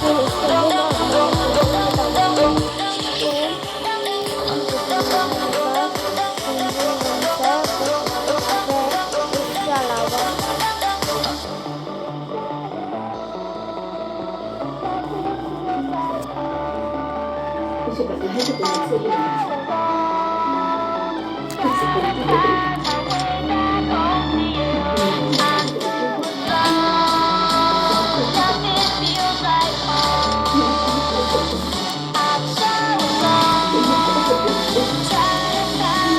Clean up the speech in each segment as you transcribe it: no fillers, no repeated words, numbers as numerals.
फिर उसके लिए ना मैं तुझे बताऊंगी तो होगा हिंदी भाषा व इसके अलावा मुझे पता है कि तुम मुझसे ही रहना चाहते हो। मुझसे गलती हो गई। मेरी सारी गलतियों को बहुत गलती करती हूँ। मैं ठीक कर सकती हूँ। तुम मुझ पर सब कुछ छोड़ दो। एक बार फिर से तुम पहले से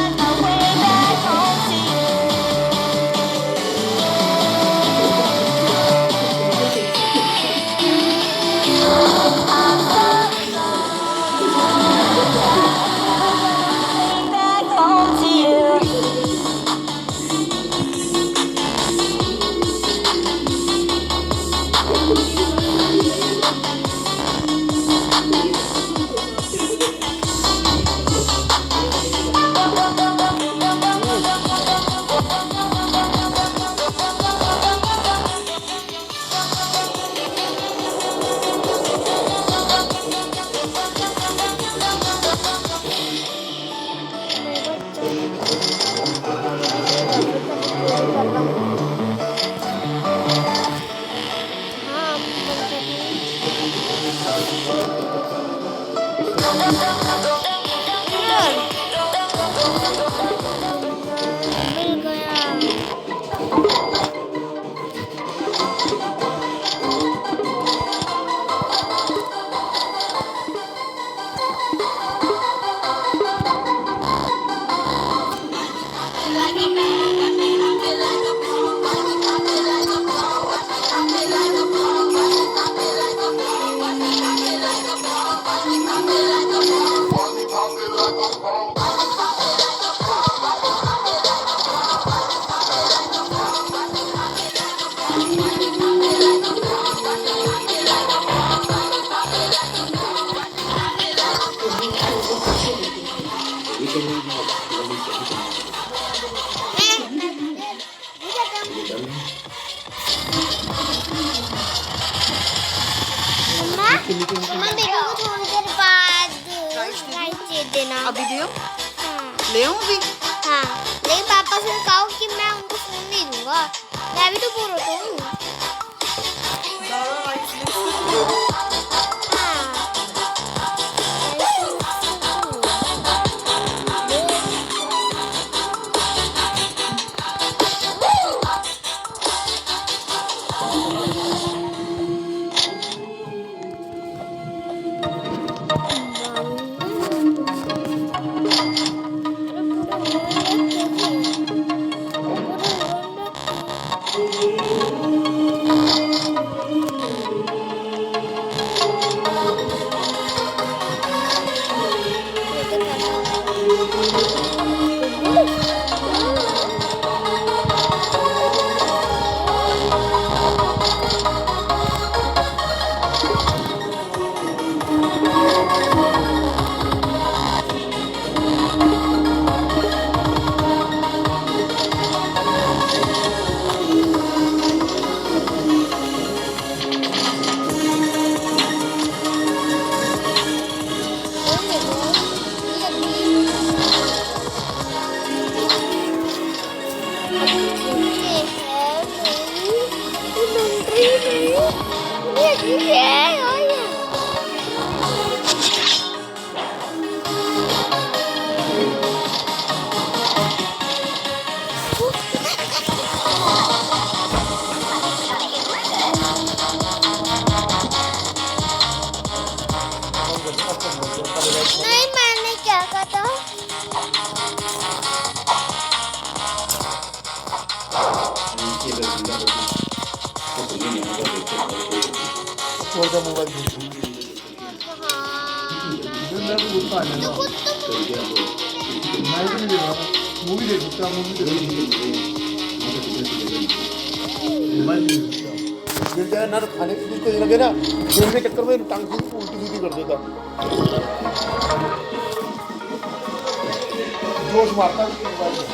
एक साथ रहना चाहते हो। तुम मुझे माफ कर सकते हो। मुझे बदला लेना है। क्या तुम मेरी बात मान ही नहीं रहे? प्लीज मुझे माफ कर दो बेटा। बेटा मेरी बात सुनो। मेरे बच्चों वापस अभी पूरी कर रहा हूँ। हाँ बन गई। मिल गया। तुम्हें इस शो को फिर से देखना चाहिए। क्या है? मम्मा मम्मा मेरे को थोड़ी देर बाद राइस दे देना। अभी दियो हाँ ले आऊं अभी। हाँ लेकिन पापा से कहो कि मैं उनको फोन नहीं दूंगा। मैं भी तो बोल रहा हूँ। दादा राइस मिक्स हाँ नहीं मैंने क्या कहा था? छोड़ दो मोबाइल हाँ तो खुद तो नहीं दे रहा मूवी देख सकता मूवी मोबाइल नहीं देख सकता गिर जाए ना तो खाने की चीज लगे ना गिरने के चक्कर में टांग सीधी उल्टी सीधी कर देता जोश मारता मोबाइल में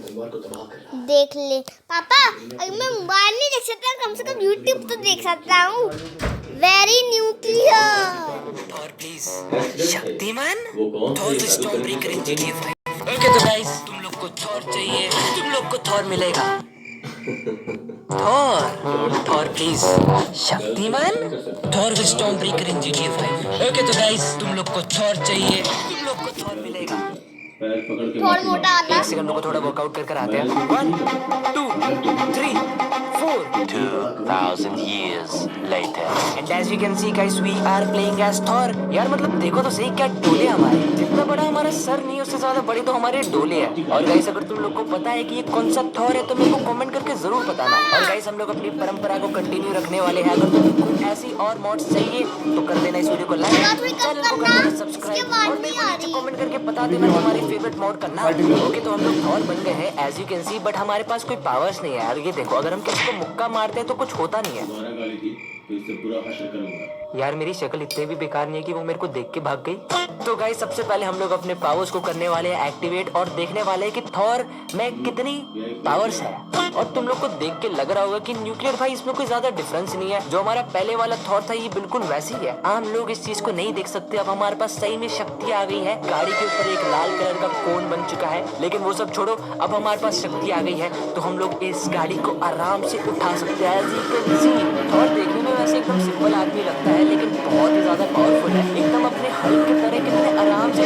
देख ले पापा, अगर मैं मोबाइल नहीं देख सकता कम से कम यूट्यूब तो देख सकता हूँ। Very nuclear. Thor please. Shaktimaan Thor storm breaker in GTA 5। Okay तो गाइस, तुम लोग को थॉर चाहिए, तुम लोग को थॉर मिलेगा। Thor please. Shaktimaan Thor storm breaker in GTA 5। Okay तो गाइस, तुम लोग को थॉर चाहिए, तुम लोग को थॉर मिलेगा। थोड़ा मोटा आना। एक सेकंड को थोड़ा वर्कआउट कर आते हैं। 1 2 3 4 2000 years later and as you can see guys we are playing as Thor। यार मतलब देखो तो सही, क्या डोले हमारे, जितना बड़ा हमारा सर नहीं उससे ज्यादा बड़ी तो हमारे डोले हैं। और गाइस अगर तुम लोग को पता है कि ये कौन सा थॉर है तो मेरे को कमेंट करके जरूर बताना। और गाइस हम लोग अपनी परंपरा को कंटिन्यू रखने वाले हैं। अगर तुमको ऐसी और मॉड्स चाहिए तो कर देना इस वीडियो को लाइक, चैनल को कर देना सब्सक्राइब और मेरे को नीचे कमेंट करके बता देना तुम्हारी फेवरेट मॉड का नाम। ओके तो हम लोग थॉर बन गए हैं as you can see, but हमारे पास कोई पावर्स नहीं है यार। ये देखो, अगर हम किसी को मुक्का मारते हैं तो कुछ होता नहीं है। यार मेरी शक्ल इतने भी बेकार नहीं है कि वो मेरे को देख के भाग गई। तो गाइस सबसे पहले हम लोग अपने पावर्स को करने वाले हैं एक्टिवेट और देखने वाले हैं कि थॉर में कितनी पावर्स है। और तुम लोग को देख के लग रहा होगा कि न्यूक्लियर भाई इसमें कोई ज्यादा डिफरेंस नहीं है। जो हमारा पहले वाला थॉर था ये बिल्कुल वैसी ही है। आम लोग इस चीज को नहीं देख सकते। अब हमारे पास सही में शक्ति आ गई है। गाड़ी के ऊपर एक लाल कलर का कोन बन चुका है, लेकिन वो सब छोड़ो, अब हमारे पास शक्ति आ गई है तो हम लोग इस गाड़ी को आराम से उठा सकते हैं। थॉर देखने में वैसे एकदम सिंपल आदमी लगता है लेकिन बहुत ही ज्यादा पावरफुल है। एकदम अपने हल्क की तरह कितने आराम से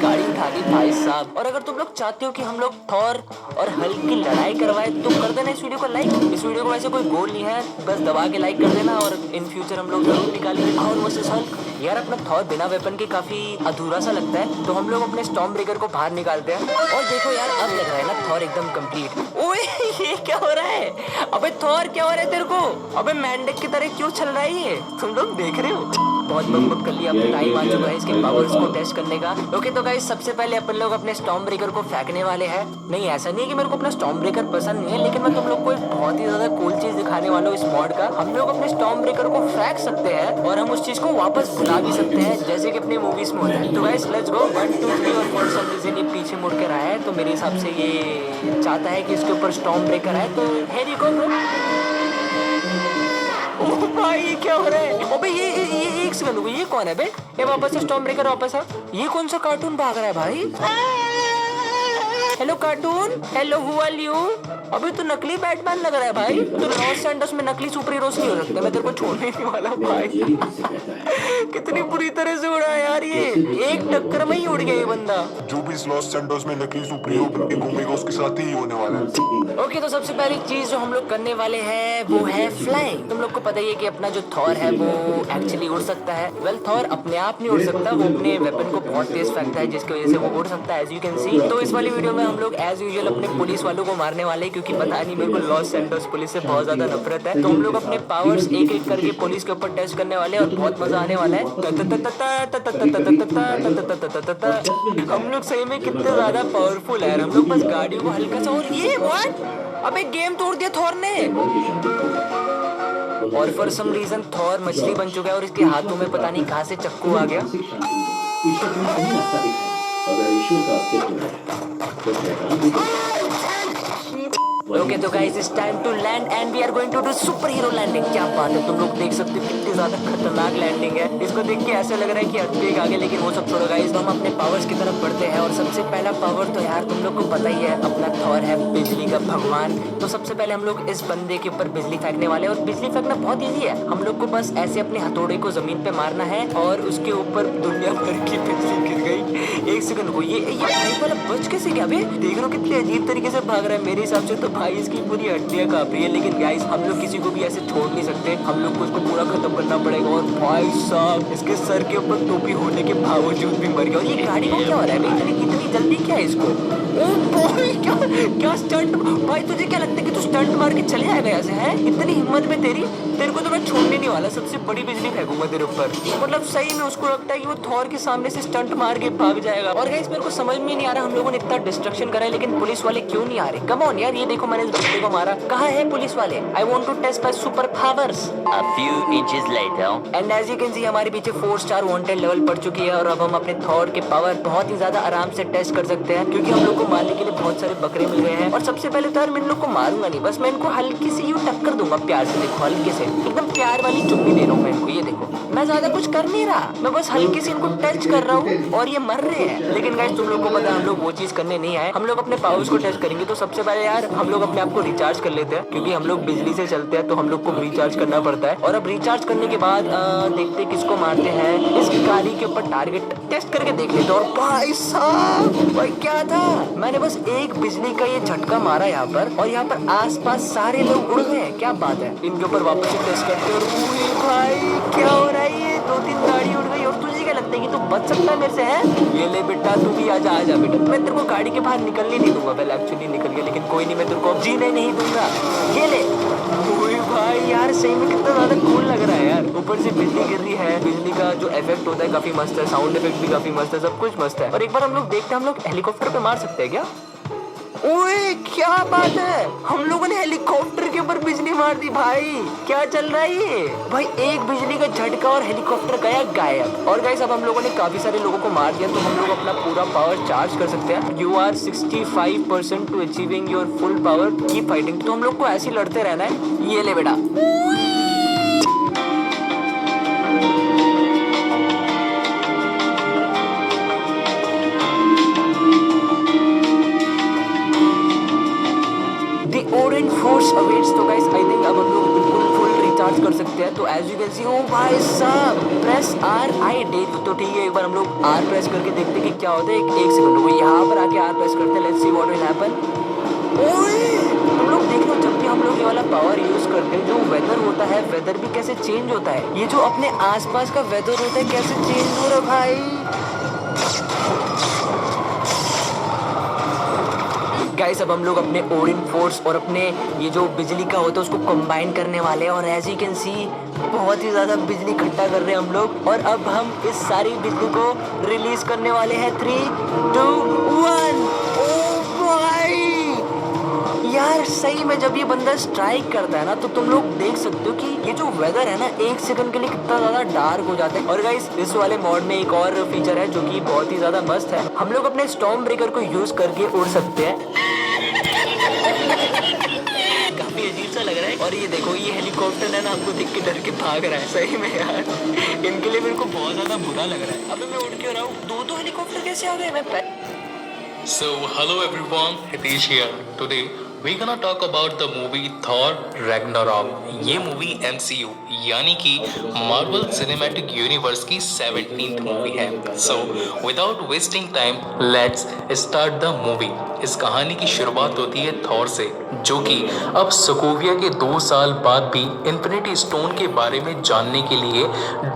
गाड़ी उठा दी भाई साहब। और अगर तुम लोग चाहते हो कि हम लोग थॉर और हल्क की लड़ाई करवाए तो कर देना इस वीडियो को लाइक। इस वीडियो को वैसे कोई गोल नहीं है, बस दबा के लाइक कर देना और इन फ्यूचर हम लोग जरूर निकालेंगे थॉर वर्सेस हल्क। यार अपना थॉर बिना वेपन के काफी अधूरा सा लगता है, तो हम लोग अपने स्टॉर्म ब्रेकर को बाहर निकालते हैं। और देखो यार अब लग रहा है ना थॉर एकदम कंप्लीट। ओए ये क्या हो रहा है? अबे थॉर क्या हो रहा है तेरे को? अबे मेंढक की तरह क्यों चल रहा है ये? तुम लोग देख रहे हो? बहुत बकबक कर लिया, अब टाइम आ चुका है इसके पावर्स को टेस्ट करने का। ओके तो गाइस सबसे पहले अपन लोग अपने स्टॉर्म ब्रेकर को फेंकने वाले हैं। नहीं ऐसा नहीं है कि मेरे को अपना स्टॉर्म ब्रेकर पसंद नहीं है, लेकिन मैं तुम लोग को एक बहुत ही ज्यादा कूल चीज दिखाने वाला हूँ इस मॉड का। हम लोग अपने स्टॉर्म ब्रेकर को फेंक सकते हैं और हम उस चीज को वापस बुला भी सकते हैं, जैसे कि अपने मूवीज में होता है। तो गाइस लेट्स गो 1 2 3 और फॉर सम रीजन ये पीछे मुड़ के रहा है, तो मेरे हिसाब से ये चाहता है कि इसके ऊपर स्टॉर्म ब्रेकर है। तो हियर यू गो ब्रो। ओह भाई ये क्या हो रहा है? अबे ये एक सेकंड रुको, ये कौन है बे? ये वापस से स्टॉर्म ब्रेकर वापस है। ये कौन सा कार्टून भाग रहा है भाई? Hello cartoon, hello who are you? अबे तो नकली बैटमैन लग रहा है भाई। तो लॉस एंजल्स में नकली सुपर हीरोज नहीं हो सकते। मैं तेरे को छोड़ने नहीं वाला भाई। कितनी बुरी तरह से उड़ा है यार ये, एक टक्कर में ही उड़ गया ये बंदा। जो भी लॉस सैंटोस में नकली सुपर हीरो बन के घूमेगा उसके साथ ही होने वाला है। ओके तो सबसे पहली चीज जो हम लोग करने वाले हैं वो है फ्लाइंग। तुम लोग को पता ही है कि अपना जो थॉर है वो एक्चुअली उड़ सकता है। वेल थॉर अपने आप नहीं उड़ सकता, वो अपने वेपन को बहुत तेज फेंकता है जिसकी वजह से वो उड़ सकता है एज यू कैन सी। तो इस वाली वीडियो में हम लोग एज यूजुअल अपने पुलिस वालों को मारने वाले हैं, क्योंकि पता नहीं मेरे को लॉस सैंटोस पुलिस से बहुत ज्यादा नफरत है। तो हम लोग अपने पावर्स एक एक करके पुलिस के ऊपर टेस्ट करने वाले हैं और बहुत मजा आने वाला है। हम लोग सही में कितने ज्यादा पावरफुल है। हम लोग बस गाड़ियों को हल्का सा, और ये व्हाट? अबे गेम तोड़ दिया थॉर ने। और फॉर सम रीजन थॉर मछली बन चुका है और इसके हाथों में पता नहीं कहां से चक्कू आ गया। ओके तो guys it's time to land and we are going to do super hero landing. क्या बात है, तुम लोग देख सकते हो कितनी ज्यादा खतरनाक लैंडिंग है। इसको देख के ऐसा लग रहा है कि अटकेग आगे, लेकिन वो सब छोड़ो गाइस। तो हम अपने पावर्स की तरफ बढ़ते हैं और सबसे पहला पावर तो यार तुम लोग को पता ही है, अपना थॉर है बिजली का भगवान। तो सबसे पहले हम लोग इस बंदे के ऊपर बिजली फेंकने वाले हैं और बिजली फेंकना बहुत ईजी है। हम लोग को बस ऐसे अपने हथौड़े को जमीन पे मारना है और उसके ऊपर दुनिया भर की बिजली गिर गई। एक सेकंड को ये भाई वाला बच कैसे गया बे? देख रहे हो कितने अजीब तरीके से भाग रहा है। मेरे हिसाब से तो भाई इसकी पूरी हड्डियां कांप रही है, लेकिन गाइस हम लोग किसी को भी ऐसे छोड़ नहीं सकते। हम लोग को इसको पूरा खत्म करना पड़ेगा। और भाई साहब इसके सर के ऊपर टोपी होने के बावजूद भी मर गया। और ये गाड़ी को क्या हो रहा है? इतनी जल्दी क्या है इसको? ओ भाई क्या स्टंट भाई, तुझे क्या लगता है कि तू स्टंट मार के चले आएगा यहाँ से? है इतनी हिम्मत में तेरी? तेरे को तो मैं छोड़ने नहीं वाला, सबसे बड़ी बिजली फेंकूंगा तेरे ऊपर। मतलब सही में उसको लगता है कि वो थॉर के सामने से स्टंट मार के भाग जाएगा। और गाइस मेरे को समझ में नहीं आ रहा, हम लोगों ने इतना डिस्ट्रक्शन करा है लेकिन पुलिस वाले क्यों नहीं आ रहे? कम ऑन यार, ये देखो मैंने इस बच्चे को मारा, कहाँ है पुलिस वाले? I want to test my super powers. A few inches later. And as you can see हमारे पीछे 4 स्टार वांटेड लेवल पड़ चुकी है और अब हम अपने थॉर के पावर बहुत ही ज्यादा आराम से टेस्ट कर सकते हैं, क्योंकि हम लोग को मारने के लिए बहुत सारे बकरे मिल गए हैं। और सबसे पहले तो यार मैं इन लोग को मारूंगा नहीं, बस मैं इनको हल्की सी यूं टक्कर दूंगा प्यार से। देखो हल्के से, एकदम प्यार वाली चुप्पी दे रहा हूँ मैं इनको। ये देखो मैं ज्यादा कुछ कर नहीं रहा, मैं बस हल्की से इनको टच कर रहा हूँ और ये मर रहे हैं। लेकिन गाइस तुम लोग को पता है हम लोग वो चीज करने नहीं आए, हम लोग अपने पावर्स को टेस्ट करेंगे। तो सबसे पहले यार हम लोग अपने आप को रिचार्ज कर लेते हैं, क्योंकि हम लोग बिजली से चलते हैं तो हम लोग को रिचार्ज करना पड़ता है। और अब रिचार्ज करने के बाद देखते किसको मारते हैं। इस गाड़ी के ऊपर टारगेट टेस्ट करके देख लेते। और भाई साहब भाई क्या था, मैंने बस एक बिजली का ये झटका मारा यहाँ पर और यहाँ पर आसपास सारे लोग उड़ गए। क्या बात है, इनके ऊपर वापस से टेस्ट करते। और भाई क्या हो रहा है, ये 2-3 गाड़ी उड़ गई। और तुझे क्या लगता है कि तू बच सकता है मेरे से? है ये ले बेटा, तू भी आजा आजा बेटा। मैं तेरे को गाड़ी के बाहर निकलने नहीं दूंगा। वेल एक्चुअली निकल गया, लेकिन कोई नहीं, मैं तेरे को अब जीने नहीं दूंगा। ये ले। ओए भाई यार सही में कितना ज्यादा कूल लग रहा है यार। ऊपर से बिजली गिर रही है, बिजली का जो इफेक्ट होता है काफी मस्त है, साउंड इफेक्ट भी काफी मस्त है, सब कुछ मस्त है। और एक बार हम लोग देखते हैं, हम लोग हेलीकॉप्टर पे मार सकते हैं क्या? ओए क्या बात है, हम लोगों ने हेलीकॉप्टर के ऊपर बिजली मार दी। भाई क्या चल रहा है ये? भाई एक बिजली का झटका और हेलीकॉप्टर गया गायब। और गाइस अब हम लोगों ने काफी सारे लोगों को मार दिया, तो हम लोग अपना पूरा पावर चार्ज कर सकते हैं। You are 65% to achieving your full power, keep fighting. तो हम लोग को ऐसे ही लड़ते रहना है। ये ले बेटा। Orange force awaits. तो गाइस आई थिंक अब हम लोग बिल्कुल फुल रिचार्ज कर सकते हैं। तो एज यू कैन सी, ओ भाई साहब प्रेस R, आई डेट। तो ठीक है, एक बार हम लोग R प्रेस करके देखते हैं कि क्या होता है। एक सेकंड रुको, यहाँ पर आके R प्रेस करते हैं। Let's see what will happen. ओए तुम लोग देख लो, जब भी हम लोग ये वाला पावर यूज करते हैं, जो वेदर होता है, वेदर भी कैसे चेंज होता है। ये जो अपने आसपास का वेदर होता है कैसे चेंज हो रहा है भाई। गाइस अब हम लोग अपने ओरिन फोर्स और अपने ये जो बिजली का होता है उसको कंबाइन करने वाले हैं। और एज यू कैन सी बहुत ही ज्यादा बिजली इकट्ठा कर रहे हैं हम लोग। और अब हम इस सारी बिजली को रिलीज करने वाले हैं। 3, 2, 1। ओ भाई यार सही में जब ये बंदा स्ट्राइक करता है ना, तो तुम लोग देख सकते हो कि ये जो वेदर है ना, 1 सेकंड के लिए कितना ज्यादा डार्क हो जाता है। और गाइस इस वाले मॉड में एक और फीचर है जो कि बहुत ही ज्यादा मस्त है। हम लोग अपने स्टॉर्म ब्रेकर को यूज करके उड़ सकते हैं। काफी अजीब सा लग रहा है। और ये देखो, ये हेलीकॉप्टर है ना, हमको देख के डर के भाग रहा है। सही में यार इनके लिए मेरे को बहुत ज्यादा बुरा लग रहा है। अबे मैं उड़ क्यों रहा हूँ? 2 हेलीकॉप्टर कैसे आ गए? मैं So hello everyone, Hitesh here. Today we're gonna talk about the movie Thor Ragnarok. ये मूवी MCU यानी कि मार्वल सिनेमैटिक यूनिवर्स की 17th मूवी है। So without wasting time, let's start the movie. इस कहानी की शुरुआत होती है थॉर से, जो कि अब सोकोविया के 2 साल बाद भी इन्फिनिटी स्टोन के बारे में जानने के लिए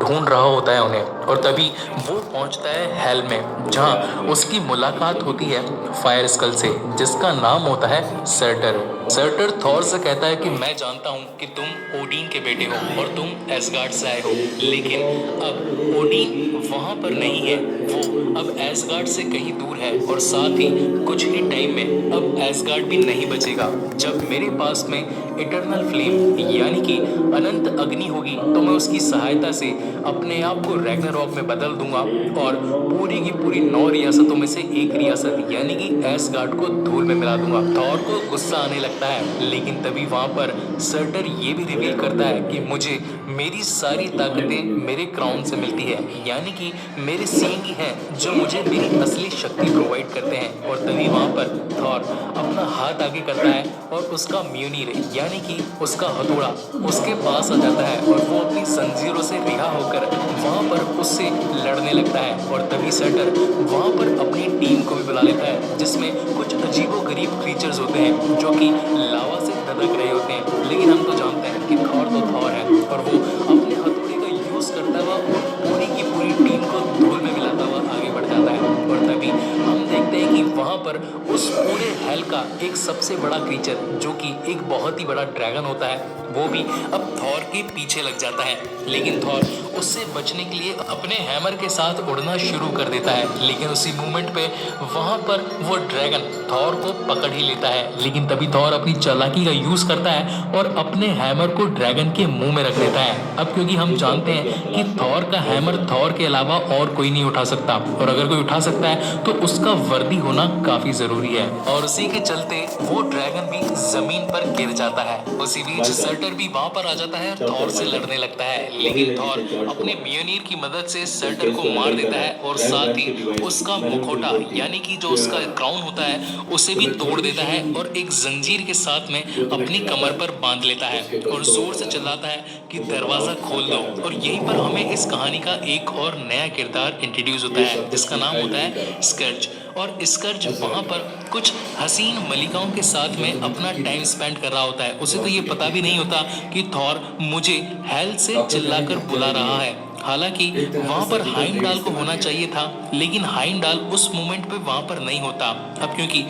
ढूंढ रहा होता है उन्हें। और तभी वो पहुंचता है हेल में, जहां उसकी मुलाकात होती है फायर स्कल से, जिसका नाम होता है सर्टर। सर्टर थॉर से कहता है कि मैं जानता हूं कि तुम ओडिन के बेटे हो और तुम एसगार्ड से आए हो, लेकिन अब ओडिन वहां पर नहीं है, वो अब एसगार्ड से कहीं दूर है। और साथ ही कुछ ही टाइम में अब एसगार्ड भी नहीं बचेगा। जब मेरे पास में इटर्नल फ्लेम यानी कि अनंत अग्नि होगी, तो मैं उसकी सहायता से अपने आप को रैग्नारॉक में बदल दूंगा और पूरी की पूरी 9 रियासतों में से एक रियासत यानी कि एसगार्ड को धूल में मिला दूंगा। थॉर को गुस्सा आने लगता है, लेकिन तभी वहां पर सर्टर ये भी रिवील करता है कि मुझे मेरी सारी ताकतें मेरे क्राउन से मिलती है, यानी कि मेरे सींग ही हैं जो मुझे मेरी असली शक्ति प्रोवाइड करते हैं। और तभी वहां पर थॉर अपना हाथ आगे करता है और उसका म्यूनिर यानी कि उसका हथौड़ा उसके पास आ जाता है और वो अपनी जंजीरों से रिहा होकर वहां पर उससे लड़ने लगता है। और तभी सर्टर वहां पर अपनी टीम को भी बुला लेता है, जिसमें कुछ अजीबोगरीब क्रीचर्स होते हैं जो कि लावा से धधक रहे होते हैं। लेकिन हम तो जानते हैं कि थॉर तो थॉर है, और वो अपने हथौड़े का यूज करता हुआ पूरी की पूरी टीम को धूल में मिलाता हुआ आगे बढ़ जाता है। और तभी हम देखते हैं कि वहां पर उस पूरे हेल का एक सबसे बड़ा क्रीचर, जो कि एक बहुत ही बड़ा ड्रैगन होता है, वो भी अब थॉर के पीछे लग जाता है। लेकिन थॉर उससे बचने के लिए अपने हैमर के साथ उड़ना शुरू कर देता है। लेकिन उसी मूवमेंट पे वहां पर वो ड्रैगन थॉर को पकड़ ही लेता है। लेकिन तभी थॉर अपनी चालाकी का यूज करता है और अपने हैमर को ड्रैगन के मुंह में रख देता है। अब क्योंकि हम जानते हैं कि थॉर का हैमर थॉर के अलावा और कोई नहीं उठा सकता, और अगर कोई उठा सकता है तो उसका वर्दी होना काफी जरूरी है। और उसी के चलते वो ड्रैगन भी जमीन पर गिर जाता है। उसी बीच सर्टर भी वहां पर आ जाता है और थॉर से लड़ने लगता है। लेकिन थॉर अपने मियोनीर की मदद से सर्टर को मार देता है और साथ ही उसका मुखौटा यानी कि जो उसका क्राउन होता है उसे भी तोड़ देता है और एक जंजीर के साथ में अपनी कमर पर बांध लेता है और जोर से चिल्लाता है कि दरवाजा खोल दो। और यहीं पर हमें इस कहानी का एक और नया किरदार इंट्रोड्यूस होता है जिसका नाम होता है स्कर्ज। और स्कर्ज वहां पर कुछ हसीन मलिकाओं के साथ में अपना टाइम स्पेंड कर रहा होता है। उसे तो ये पता भी नहीं होता कि थॉर मुझे हेल से चिल्लाकर बुला रहा है। हालांकि वहां पर हाइमडाल को होना चाहिए था, लेकिन हाइमडाल उस मोमेंट पे वहां पर नहीं होता। अब क्योंकि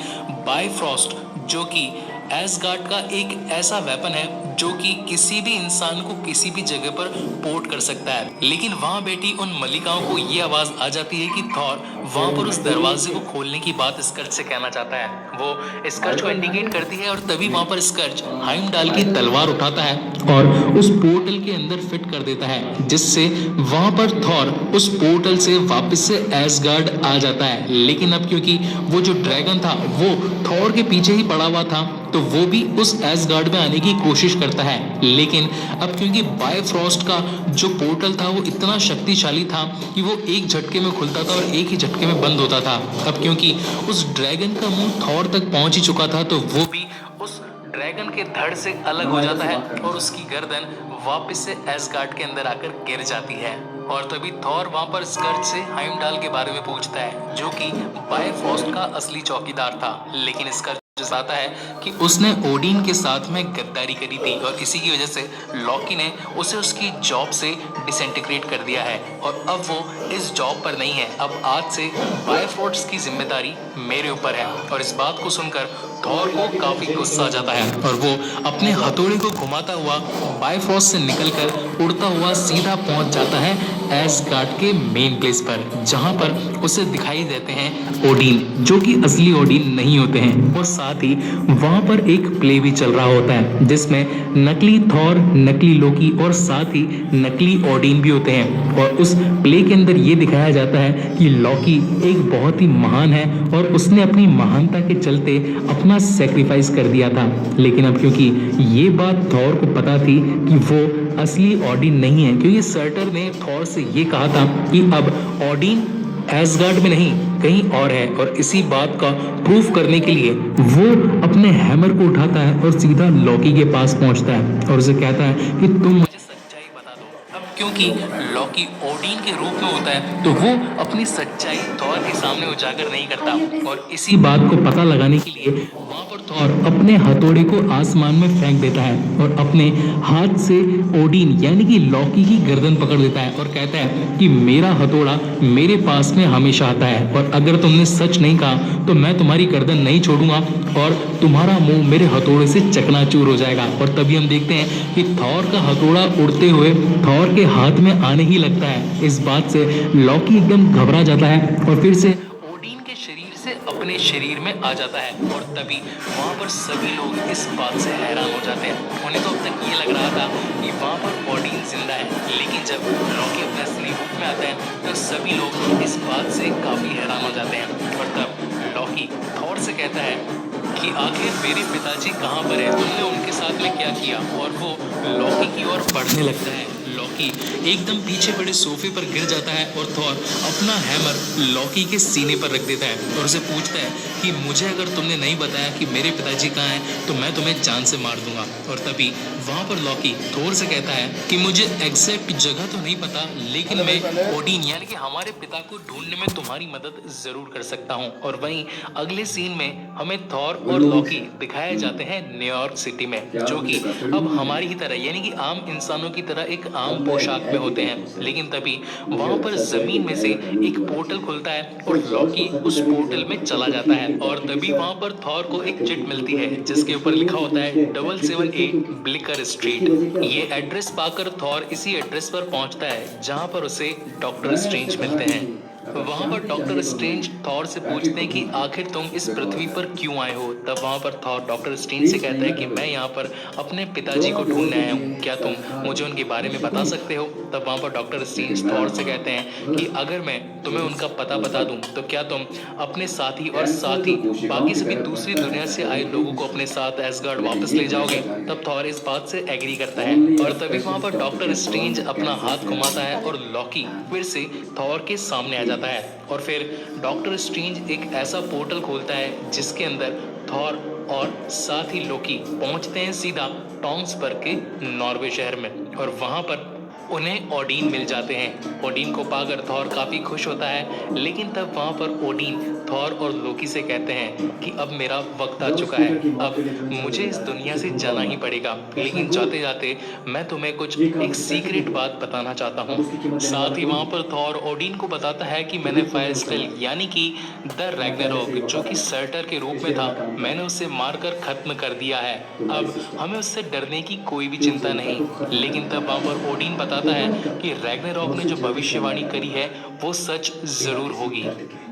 बायफ्रॉस्ट जो कि एसगार्ड का एक ऐसा वेपन है जो कि किसी भी इंसान को किसी भी जगह पर पोर्ट कर सकता है। लेकिन वहां बैठी उन मलिकाओं को ये आवाज आ जाती है कि थॉर वहां पर उस दरवाजे को खोलने की बात स्कर्ज से कहना चाहता है। वो स्कर्ज को इंडिकेट करती है और तभी वहां पर स्कर्ज हाइमडाल की तलवार उठाता है और उस पोर्टल के अंदर फिट कर देता है, जिससे वहां पर थॉर उस पोर्टल से वापस से एसगार्ड आ जाता है। लेकिन अब क्योंकि वो जो ड्रैगन था वो थॉर के पीछे ही पड़ा हुआ था तो वो भी उस एसगार्ड में आने की कोशिश करता है। लेकिन अब क्योंकि बायफ्रॉस्ट का जो पोर्टल था वो इतना शक्तिशाली था कि वो एक झटके में खुलता था और एक ही झटके में बंद होता था। अब क्योंकि उस ड्रैगन का मुंह थॉर तक पहुंच ही चुका था तो वो भी उस ड्रैगन के धड़ से अलग हो जाता है और उसकी गर्दन वापस से एसगार्ड के अंदर आकर गिर जाती है। और तभी थॉर वहां पर स्कर्ज से हाइमडाल के बारे में पूछता है जो कि बायफ्रॉस्ट का असली चौकीदार था। लेकिन स्कर्ज आता है कि उसने ओडिन के साथ में गद्दारी करी थी और इसी की वजह से लॉकी ने उसे उसकी जॉब से डिसइंटीग्रेट कर दिया है और अब वो इस जॉब पर नहीं है। अब आज से बायफ्रॉस्ट की जिम्मेदारी मेरे ऊपर है। और इस बात को सुनकर थॉर को काफी गुस्सा आ जाता है और वो अपने हथौड़े को घुमाता हुआ बायफ्रॉस्ट से निकलकर उड़ता हुआ सीधा पहुंच जाता है एसगार्ड के मेन प्लेस पर, जहां पर उसे दिखाई देते हैं ओडिन जो कि असली ओडिन नहीं होते हैं। और साथ ही वहां पर एक प्ले भी चल रहा होता है जिसमें नकली थॉर, नकली लोकी और साथ ही नकली ओडिन भी होते हैं। और उस प्ले के अंदर ये दिखाया जाता है कि लॉकी एक बहुत ही महान है और उसने अपनी महानता के चलते अपना सेक्रीफाइस कर दिया था। लेकिन अब क्योंकि ये बात थॉर को पता थी कि वो असली ओडिन नहीं है, क्योंकि सर्टर ने थॉर से ये कहा था कि अब ओडिन एसगार्ड में नहीं कहीं और है। और इसी बात का प्रूफ करने के लिए वो अपने हैमर को उठाता है और सीधा लॉकी के पास पहुंचता है और उसे कहता है कि तुम मुझे सच्चाई बता दो। अब क्योंकि लॉकी ओडिन के रूप में होता है तो वो अपनी सच्चाई थॉर के सामने उजागर नहीं करता। और इसी बात को पता लगाने के लिए वहां पर थॉर अपने हथौड़े को आसमान में फेंक देता है और अपने हाथ से ओडिन यानी कि लॉकी की गर्दन पकड़ लेता है और कहता है कि मेरा हथौड़ा मेरे पास में हमेशा आता है और अगर तुमने सच नहीं कहा तो मैं तुम्हारी गर्दन नहीं छोड़ूंगा और तुम्हारा मुंह मेरे हथौड़े से चकनाचूर हो जाएगा। और तभी हम देखते हैं कि थॉर का हथौड़ा उड़ते हुए थॉर के हाथ में आने ही लगता है। इस बात से लॉकी एकदम घबरा जाता है और फिर से ओडिन के शरीर से अपने शरीर में आ जाता है। और तभी वहाँ पर सभी लोग इस बात से हैरान हो जाते हैं। उन्हें तो अब तक ये लग रहा था कि वहाँ पर ओडिन जिंदा है, लेकिन जब लॉकी अपने असली रूप में आता है तो सभी लोग इस बात से काफी हैरान हो जाते हैं। और तब लॉकी थॉर से कहता है कि आखिर मेरे पिताजी कहाँ पर है, तुमने उनके साथ में क्या किया। और वो लॉकी की ओर बढ़ने लगता है। लॉकी एकदम पीछे पड़े सोफे पर गिर जाता है और थॉर अपना हैमर लॉकी के सीने पर रख देता है और उसे पूछता है कि मुझे अगर तुमने नहीं बताया कि मेरे पिताजी कहाँ हैं तो मैं तुम्हें जान से मार दूंगा। और तभी वहां पर लॉकी थॉर से कहता है कि मुझे एग्जैक्ट जगह तो नहीं पता, लेकिन मैं ओडिन यानी कि हमारे पिता को ढूंढने में तुम्हारी मदद जरूर कर सकता हूँ। और वहीं अगले सीन में हमें थॉर और लॉकी दिखाए जाते हैं न्यूयॉर्क सिटी में, जो कि अब हमारी ही तरह यानी कि आम इंसानों की तरह एक आम यूनिफॉर्म पोशाक में होते हैं। लेकिन तभी वहां पर जमीन में से एक पोर्टल खुलता है और लॉकी उस पोर्टल में चला जाता है और तभी वहां पर थॉर को एक चिट मिलती है जिसके ऊपर लिखा होता है 778 ब्लिकर स्ट्रीट। ये एड्रेस पाकर थॉर इसी एड्रेस पर पहुंचता है जहां पर उसे डॉक्टर स्ट्रेंज मिलते हैं। वहां पर डॉक्टर स्ट्रेंज थॉर से पूछते हैं कि आखिर तुम इस पृथ्वी पर क्यों आए हो। तब वहां पर थॉर डॉक्टर स्ट्रेंज से कहता है कि मैं यहाँ पर अपने पिताजी को ढूंढने आया हूँ, क्या तुम मुझे उनके बारे में बता सकते हो। तब वहां पर डॉक्टर स्ट्रेंज थॉर से कहते हैं कि अगर मैं तुम्हें उनका पता बता दूं तो क्या तुम अपने साथी और साथ ही बाकी सभी दूसरी दुनिया से आए लोगों को अपने साथ एसगार्ड वापस ले जाओगे। तब थॉर इस बात से एग्री करता है और तभी वहां पर डॉक्टर स्ट्रेंज अपना हाथ घुमाता है और लॉकी फिर से थॉर के सामने आ जाता है और फिर डॉक्टर स्ट्रेंज एक ऐसा पोर्टल खोलता है जिसके अंदर थॉर और साथ ही लोकी पहुंचते हैं सीधा टॉन्सबर्ग के नॉर्वे शहर में और वहां पर उन्हें ओडीन मिल जाते हैं। ओडीन को पाकर थॉर काफी खुश होता है, लेकिन तब वहां पर ओडीन थॉर और लोकी से कहते हैं कि अब मेरा वक्त आ चुका है, अब मुझे इस दुनिया से जाना ही पड़ेगा, लेकिन जाते जाते मैं तुम्हें कुछ एक सीक्रेट बात बताना चाहता हूँ। साथ ही वहां पर थॉर ओडीन को बताता है कि मैंने फायर स्पेल यानी कि द रैग्नारोक जो कि सर्टर के रूप में था, मैंने उसे मारकर खत्म कर दिया है। अब हमें उससे डरने की कोई भी चिंता नहीं। लेकिन तब वहां पर ओडीन बताता है कि रैग्नारोक ने जो भविष्यवाणी करी है वो सच जरूर होगी।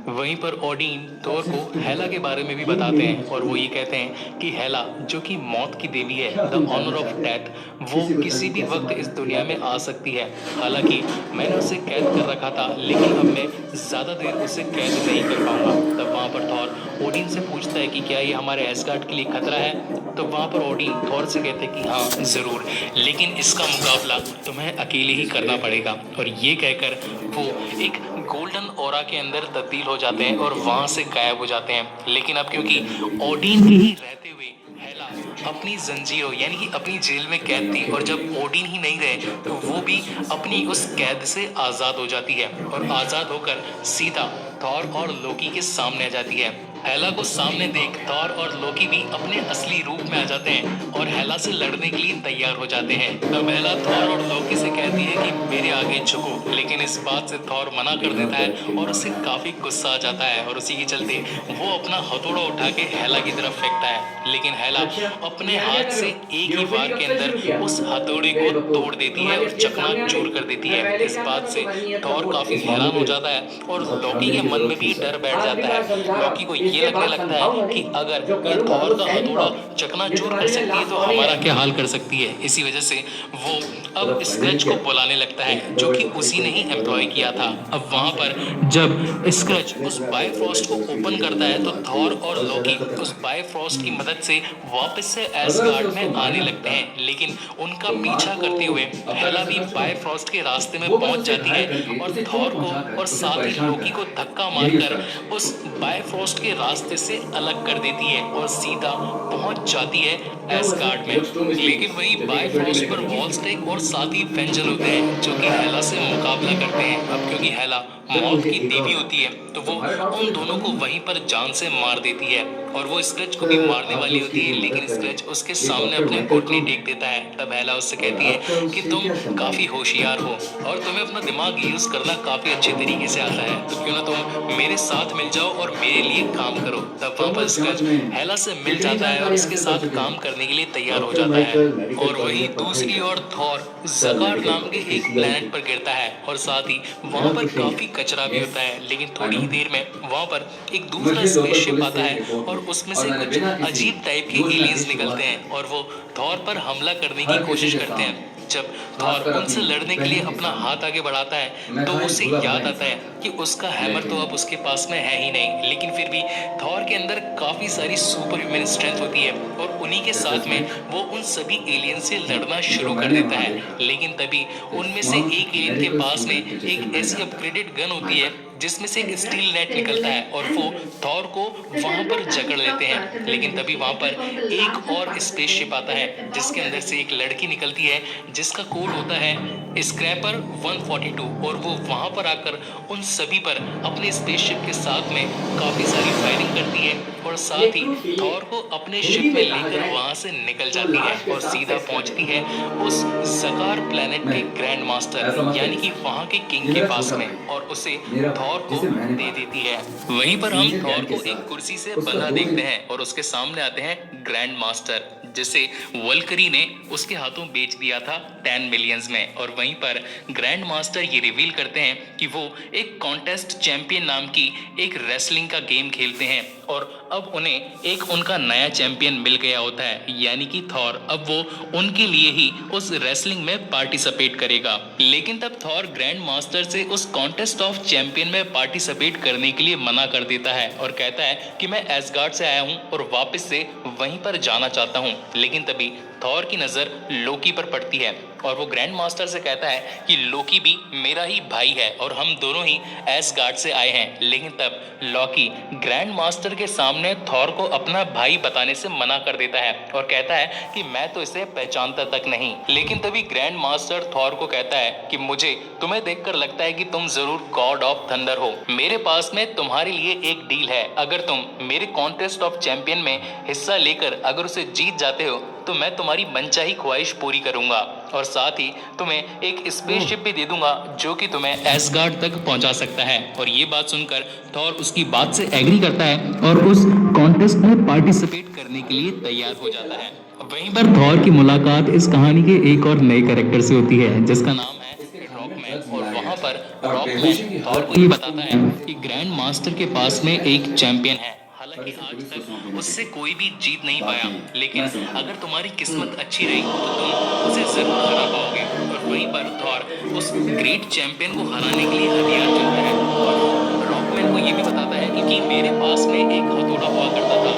वहीं पर ओडीन थॉर को हेला के बारे में भी बताते हैं और वो ये कहते हैं कि हेला जो कि मौत की देवी है, द ऑनर ऑफ डेथ, वो किसी भी वक्त इस दुनिया में आ सकती है। हालांकि मैंने उसे कैद कर रखा था, लेकिन अब मैं ज्यादा देर उसे कैद नहीं कर पाऊंगा। तब वहां पर थॉर ओडीन से पूछता है कि क्या ये हमारे एसगार्ड के लिए खतरा है। तो वहां पर ओडीन थॉर से कहते हैं कि हाँ जरूर, लेकिन इसका मुकाबला तुम्हें अकेले ही करना पड़ेगा। और ये कहकर वो एक गोल्डन ओरा के अंदर तब्दील हो जाते हैं और वहां से गायब हो जाते हैं। लेकिन अब क्योंकि ओडीन के ही रहते हुए हेला अपनी जंजीरों यानी कि अपनी जेल में कैद थी और जब ओडीन ही नहीं रहे तो वो भी अपनी उस कैद से आजाद हो जाती है और आजाद होकर सीधा थॉर और लोकी के सामने आ जाती है। हेला को सामने देख थॉर और लोकी भी अपने असली रूप में आ जाते हैं और हेला से लड़ने के लिए तैयार हो जाते हैं। तब हेला थॉर और लोकी से कहती है कि मेरे आगे झुको, लेकिन इस बात से थॉर मना कर देता है और उसे काफी गुस्सा आ जाता है और उसी के चलते वो अपना हथौड़ा उठा के हेला की तरफ फेंकता है। लेकिन हेला अपने हाथ से एक ही बार के अंदर उस हथौड़े को तोड़ देती है और चकनाचूर कर देती है। इस बात से थॉर काफी हैरान हो जाता है और लोकी के मन में भी डर बैठ जाता है। लोकी को ये लगने लगता है कि अगर ये थॉर का हथौड़ा चकनाचूर कर सकती है तो हमारा क्या हाल कर सकती है। इसी वजह से वो अब स्क्रच को बुलाने लगता है जो कि उसी ने ही एम्प्लॉय किया था। अब वहां पर जब स्क्रच उस बायफ्रॉस्ट को ओपन करता है तो थॉर और लोकी उस बायफ्रॉस्ट की मदद से वापस से एसगार्ड में आने लगते हैं, लेकिन उनका पीछा करते हुए हेला भी बायफ्रॉस्ट के रास्ते में पहुंच जाती है और थॉर को और साथ ही लोकी को धक्का मारकर उस बायफ्रॉस्ट के रास्ते से अलग कर देती है और सीधा पहुंच जाती है एसगार्ड में। लेकिन वही बायफ्रॉस्ट पर वॉलस्टेक और साथ ही फेंजल होते हैं जो कि हेला से मुकाबला करते हैं। अब क्योंकि हेला मौत की देवी होती है तो वो उन दोनों को वहीं पर जान से मार देती है और वो स्क्रच को भी मारने वाली होती है, लेकिन स्क्रच उसके सामने अपने घुटने टेक देता है। तब हेला उससे कहती है कि तुम काफी होशियार हो और तुम्हें अपना दिमाग यूज करना काफी अच्छे तरीके से आता है, तो क्यों ना तुम मेरे साथ मिल जाओ और मेरे लिए काम करो। तब वहां पर स्क्रच हेला से मिल जाता है और उसके साथ काम करने के लिए तैयार हो जाता है। और वही दूसरी ओर थॉर ज़गार्ड नाम के एक प्लेनेट पर गिरता है और साथ ही वहां पर काफी कचरा भी होता है। लेकिन थोड़ी ही देर में वहां पर एक दूसरा स्पेसशिप आता है और उसमें से कुछ अजीब टाइप के एलियंस निकलते हैं और वो थॉर पर हमला करने की कोशिश करते हैं। जब थॉर उनसे लड़ने के लिए अपना हाथ आगे बढ़ाता है तो उसे याद आता है कि उसका हैमर तो अब उसके पास में है ही नहीं, लेकिन फिर भी थॉर के अंदर काफी सारी सुपर ह्यूमन स्ट्रेंथ होती है और उन्हीं के साथ में वो उन सभी एलियन से लड़ना शुरू कर देता है। लेकिन तभी उनमें से एक एलियन के पास में एक ऐसी अपग्रेडेड गन होती है जिसमें से एक स्टील नेट निकलता है और वो थॉर को वहां पर जकड़ लेते हैं। लेकिन तभी वहां पर एक और स्पेसशिप आता है जिसके अंदर से एक लड़की निकलती है जिसका कोड होता है स्क्रैपर 142 और वो वहां पर आकर उन सभी पर अपने स्पेसशिप के साथ में काफी सारी फायरिंग करती है और साथ ही थॉर को अपने शिप में लेकर वहां से निकल जाती है और सीधा पहुंचती है उस ज़कार प्लेनेट के ग्रैंड मास्टर यानी कि वहां के किंग के पास में और उसे थॉर को दे देती है। वहीं पर हम थॉर को एक कुर्सी से बंधा देखते हैं और उसके सामने आते हैं ग्रैंड मास्टर जिसे वल्करी ने उसके हाथों बेच दिया था 10 मिलियंस में। और वहीं पर ग्रैंड मास्टर ये रिवील करते हैं कि वो एक कॉन्टेस्ट चैंपियन नाम की एक रेसलिंग का गेम खेलते हैं और अब उन्हें एक उनका नया चैंपियन मिल गया होता है यानी कि थॉर। अब वो उनके लिए ही उस रेसलिंग में पार्टिसिपेट करेगा। लेकिन तब थॉर ग्रैंड मास्टर से उस कॉन्टेस्ट ऑफ चैंपियन में पार्टिसिपेट करने के लिए मना कर देता है और कहता है कि मैं एसगार्ड से आया हूँ और वापस से वहीं पर जाना चाहता हूँ। लेकिन तभी थॉर की नज़र लोकी पर पड़ती है और वो ग्रैंड मास्टर से कहता है कि लोकी भी मेरा ही भाई है और हम दोनों ही एसगार्ड से आए हैं। लेकिन तब लोकी ग्रैंड मास्टर के सामने थॉर को अपना भाई बताने से मना कर देता है और कहता है कि मैं तो इसे पहचानता तक नहीं। लेकिन तभी ग्रैंड मास्टर थॉर को कहता है कि मुझे तुम्हें देखकर लगता है कि तुम जरूर गॉड ऑफ थंडर हो। मेरे पास में तुम्हारे लिए एक डील है, अगर तुम मेरे कॉन्टेस्ट ऑफ चैंपियन में हिस्सा लेकर अगर उसे जीत जाते हो तो मैं तुम्हारी मनचाही ख्वाहिश पूरी करूंगा और साथ ही तुम्हें एक स्पेसशिप भी दे दूंगा जो कि तुम्हें एसगार्ड तक पहुंचा सकता है। और ये बात सुनकर थॉर उसकी बात से एग्री करता है और उस कॉन्टेस्ट में पार्टिसिपेट करने के लिए तैयार हो जाता है। वहीं पर थॉर की मुलाकात इस कहानी के एक और नए कैरेक्टर से होती है जिसका नाम है रॉकमैन। और वहां पर रॉकमैन थॉर को ये बताता है कि ग्रैंड मास्टर के पास में एक चैंपियन है, हालांकि आज तक उससे कोई भी जीत नहीं पाया, लेकिन अगर तुम्हारी किस्मत अच्छी रही तो तुम उसे जरूर हरा पाओगे। और वहीं पर थॉर उस ग्रेट चैंपियन को हराने के लिए हथियार चुनता है और रॉकमैन को ये भी बताता है कि मेरे पास में एक हथौड़ा हुआ करता था,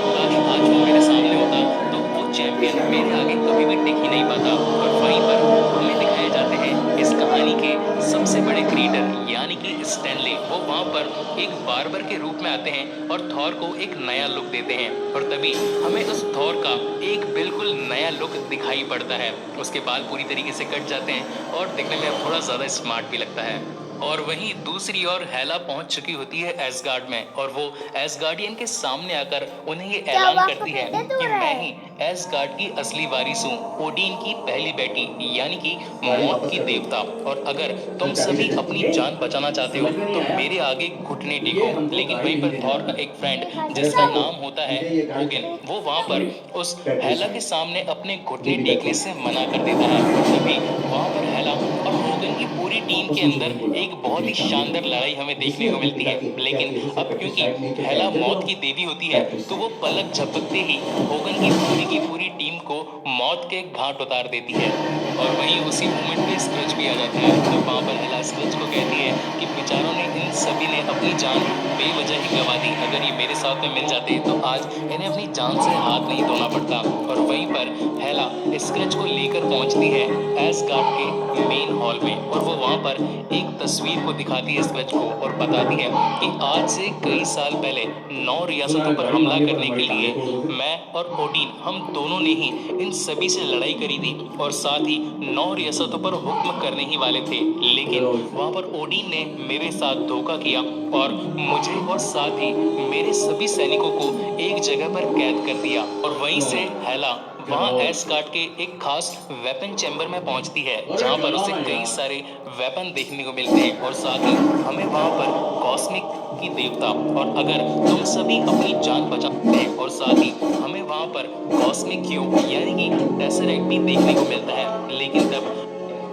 आज वो मेरे सामने होता तो वो चैंपियन मेरे आगे कभी भी टिक ही नहीं पाता। और वहीं पर हमें दिखाए जाते हैं इस कहानी के सबसे बड़े क्रिएटर यानी कि स्टैनले। वो वहाँ पर एक बार्बर के रूप में आते हैं और थॉर को एक नया लुक देते हैं और तभी हमें उस थॉर का एक बिल्कुल नया लुक दिखाई पड़ता है। उसके बाल पूरी तरीके से कट जाते हैं और दिखने में थोड़ा ज़्यादा स्मार्ट भी लगता है। और वहीं दूसरी ओर हेला पहुंच चुकी होती है एसगार्ड में और वो एसगार्डियन के सामने आकर उन्हें ये ऐलान करती है कि मैं ही एसगार्ड की असली वारिस हूँ, ओडिन की पहली बेटी यानी कि मौत की देवता। और अगर तुम सभी अपनी जान बचाना चाहते हो तो मेरे आगे घुटने टेको। लेकिन वहीं पर थॉर का एक फ्रेंड जिसका नाम होता है होगन, वो वहाँ पर उस हेला के सामने अपने घुटने टेकने से मना कर देता है। तभी वहाँ पर हेला और होगन की पूरी टीम के अंदर एक बहुत ही शानदार लड़ाई हमें देखने को मिलती है। लेकिन अब क्योंकि हेला मौत की देवी होती है तो वो पलक झपकते ही होगन की पूरी टीम को मौत के घाट उतार देती है। और वहीं उसी मोमेंट पे स्क्रच भी आ जाता है तो वहाँ पर हेला स्क्रच को कहती है कि बेचारों ने इन सभी ने अपनी जान बेवजह ही गंवा दी, अगर ये मेरे साथ में मिल जाते तो आज इन्हें अपनी जान से हाथ नहीं धोना पड़ता। और वहीं पर हेला स्क्रच को लेकर पहुंचती है एसगार्ड के मेन हॉल में और वो वहाँ पर एक तस्वीर को दिखाती है स्क्रच को और बताती है कि आज से कई साल पहले 9 रियासतों पर हमला करने के लिए मैं और ओडिन हम दोनों ने ही इन सभी से लड़ाई करी थी और साथ ही 9 रियासतों पर हुक्म करने ही वाले थे। लेकिन वहाँ पर ओडिन ने मेरे साथ धोखा किया और मुझे और साथ ही मेरे सभी सैनिकों को एक जगह पर कैद कर दिया। और वहीं से हेला वहाँ एसगार्ड के एक खास वेपन चैम्बर में पहुंचती है जहाँ पर उसे कई सारे वेपन देखने को मिलते हैं और साथ ही हमें वहाँ पर कॉस्मिक की देवता और अगर तुम सभी अपनी जान बचाते हैं और साथ ही हमें वहाँ पर कॉस्मिक क्यूब यानी कि टेसरेक्ट भी देखने को मिलता है। लेकिन तब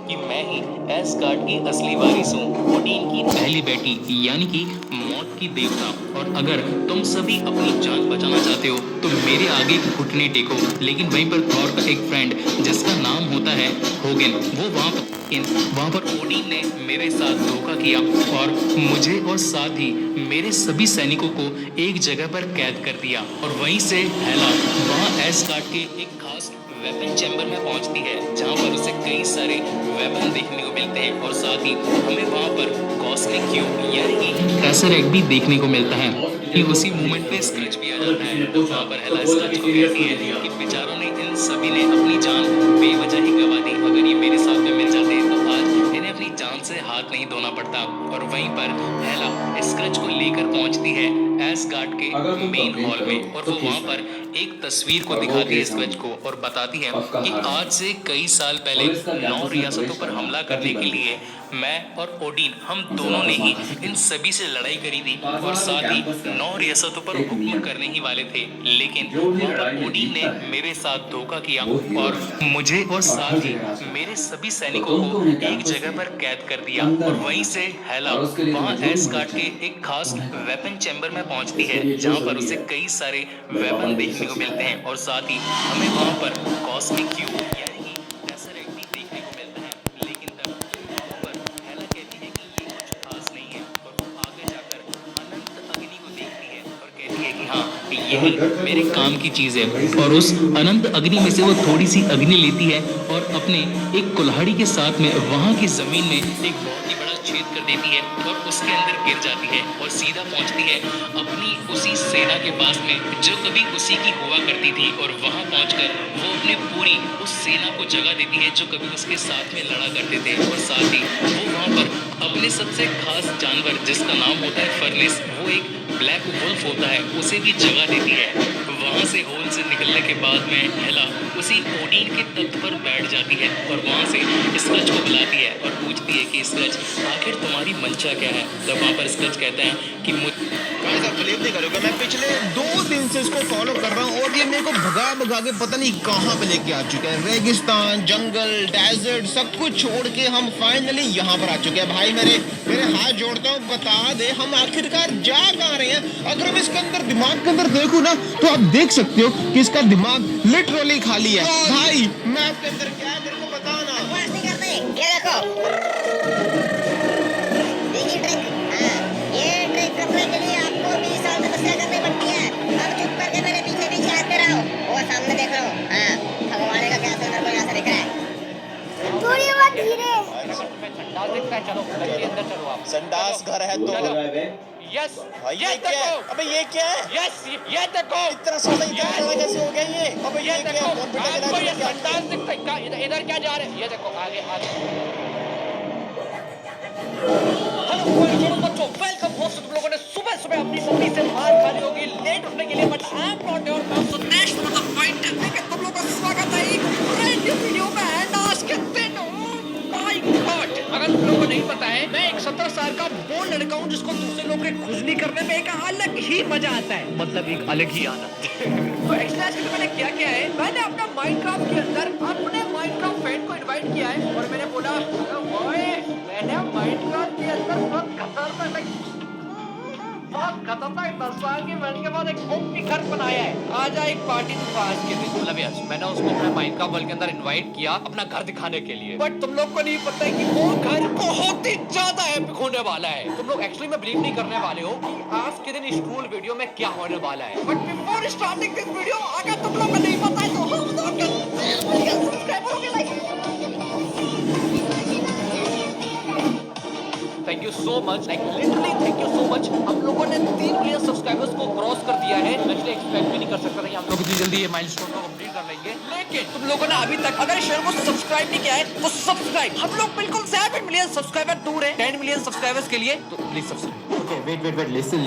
कि मैं ही एसगार्ड की असली वारिस हूँ, ओडिन की पहली बेटी यानी कि मौत की देवता। और अगर तुम सभी अपनी जान बचाना चाहते हो तो मेरे आगे घुटने टेको। लेकिन वहीं पर थॉर का एक फ्रेंड जिसका नाम होता है होगन, वो वहाँ पर ओडिन ने मेरे साथ धोखा किया और मुझे और साथ ही मेरे सभी सैनिकों को एक जगह पर कैद कर दिया। और वहीं से हेला वहाँ एसगार्ड के एक खास वेपन चैम्बर में पहुंचती है, जहां पर उसे कई सारे वेपन देखने को मिलते हैं और साथ ही हमें वहां पर कॉस्मिक क्यूब यानी कि टेसरेक्ट भी देखने को मिलता है। कि उसी मोमेंट पे स्क्रच भी आ जाता है, तो वहाँ पर हेला स्क्रच को कहती है कि बेचारों ने इन सभी ने अपनी जान बेवजह ही गवा दी। अगर ये मेरे साथ में मिल जाते तो आज इन्हें अपनी जान से हाथ नहीं धोना पड़ता। और वहीं पर हेला स्क्रच को लेकर पहुंचती है एसगार्ड के मेन हॉल में, और वो वहाँ पर एक तस्वीर को दिखाती है स्क्रच को और बताती है कि आज से कई साल पहले 9 रियासतों पर हमला करने के लिए मैं और ओडिन हम दोनों ने ही इन सभी से लड़ाई करी थी और साथ ही 9 रियासतों पर हुक्म करने ही वाले थे, लेकिन वहाँ पर ओडिन ने मेरे साथ धोखा किया और मुझे और साथ ही मेरे सभी सैनिकों को एक जगह पर कैद कर दिया। और वहीं से हेला वहाँ एसगार्ड के एक खास वेपन चैम्बर में पहुंचती है, जहाँ पर उसे कई सारे वेपन देखने को मिलते हैं और साथ ही हमें वहाँ पर कॉस्मिक क्यूब यानी कि टेसरेक्ट भी देखने को मिलता है। लेकिन तब वहाँ पर हेला कहती है कि ये कुछ खास नहीं है और वो आगे जाकर अनंत अग्नि को देखती है और कहती है कि हाँ यही मेरे काम की चीज है। और उस अनंत अग्नि में से वो थोड़ी सी अग्नि लेती है और अपने एक कुल्हाड़ी के साथ में वहाँ की जमीन में एक बहुत ही बड़ा छेद कर देती है और उसके अंदर गिर जाती है और सीधा पहुंचती है अपनी उसी सेना के पास में जो कभी उसी की हुआ करती थी। और वहां पहुंचकर वो अपने पूरी उस सेना को जगह देती है जो कभी उसके साथ में लड़ा करते थे। और साथ ही वो वहां पर अपने सबसे खास जानवर जिसका नाम होता है फर्नेस, वो एक ब्लैक वुल्फ होता है, उसे भी जगह देती है। वहां से होल से निकलने के बाद में हेला उसी ओडिन के तख्त पर बैठ जाती है और वहां से स्क्रच को बुलाती है और पूछती है कि स्क्रच आखिर तुम्हारी मंशा क्या है। तब वहां पर स्क्रच कहता है कि गाइस आप बिलीव नहीं करोगे, मैं पिछले 2 दिन से इसको फॉलो कर रहा हूँ और ये मेरे को भगा के पता नहीं कहाँ पे लेके आ चुका है। रेगिस्तान, जंगल, डेजर्ट सब कुछ छोड़ के हम फाइनली यहाँ पर आ चुके हैं। भाई मेरे हाथ जोड़ता हूँ, बता दे हम आखिरकार जा कहाँ रहे हैं। अगर हम इसके अंदर दिमाग के अंदर देखूँ ना तो आप देख सकते हो कि इसका दिमाग लिटरली खाली है। भाई मैं आपके अंदर क्या है तेरे को बताना। ये ट्रिक करने के लिए आपको 20 साल तपस्या करनी पड़ती है। अब चुप करके मेरे पीछे पीछे आते रहो। वो सामने देख लो, भगवान का क्या मेरे को यहाँ से दिख रहा है। थोड़ी आवाज धीरे। संडास घर है तो यस ये क्या है? अबे ये क्या है? यस ये देखो इतना साला कैसे हो गया ये? अबे ये ये क्या देखो है? कौन आपको ये क्या? संडास दिखता है। इधर क्या जा रहे हैं? ये देखो आगे हेलो बच्चों, वेलकम होस्ट। तुम लोगों ने सुबह सुबह अपनी मम्मी से मार खानी होगी लेट उठने के लिए, but I am not your mom, so that's not the point. लेकिन तुम लोगों का स्वागत है एक ब्रांड न्यू वीडियो में। एंड आज के दिन माय गॉड, अगर तुम लोगों को नहीं पता है, मैं एक 17 साल का वो लड़का हूँ जिसको दूसरे लोग की खुजली करने में एक अलग ही मजा आता है, मतलब एक अलग ही आनंद। तो एक्चुअली आज मैंने क्या किया है, मैंने अपना माइनक्राफ्ट के अंदर अपने माइनक्राफ्ट फ्रेंड को इनवाइट किया है और मैंने बोला मैंने माइनक्राफ्ट के अंदर बहुत खतरनाक 10 साल की बैठने के बाद एक ओपी घर बनाया है। आजा एक पार्टी तू आज के दिन, मतलब यस मैंने उसको अपने माइनक्राफ्ट वर्ल्ड के अंदर इनवाइट किया अपना घर दिखाने के लिए, बट तुम लोग को नहीं पता है कि वो घर बहुत ही ज्यादा एपिक होने वाला है। तुम लोग एक्चुअली में बिलीव नहीं करने वाले हो कि आज के दिन इस फुल वीडियो में क्या होने वाला है। But before starting this video, अगर तुम लोग को नहीं पता है तो सब्सक्राइब करोगे। Thank you so much, like literally thank you so much. हम लोगों ने 3 मिलियन सब्सक्राइबर्स को क्रॉस कर दिया है। एक्चुअली एक्सपेक्ट भी नहीं कर सकता था कि हम लोग इतनी जल्दी ये माइलस्टोन को कंप्लीट कर लेंगे, लेकिन तुम लोगों ने अभी तक अगर इस चैनल को सब्सक्राइब नहीं किया है तो सब्सक्राइब। हम लोग बिल्कुल 7 मिलियन सब्सक्राइबर दूर है 10 मिलियन सब्सक्राइबर्स के लिए, तो please subscribe. Okay, wait, listen.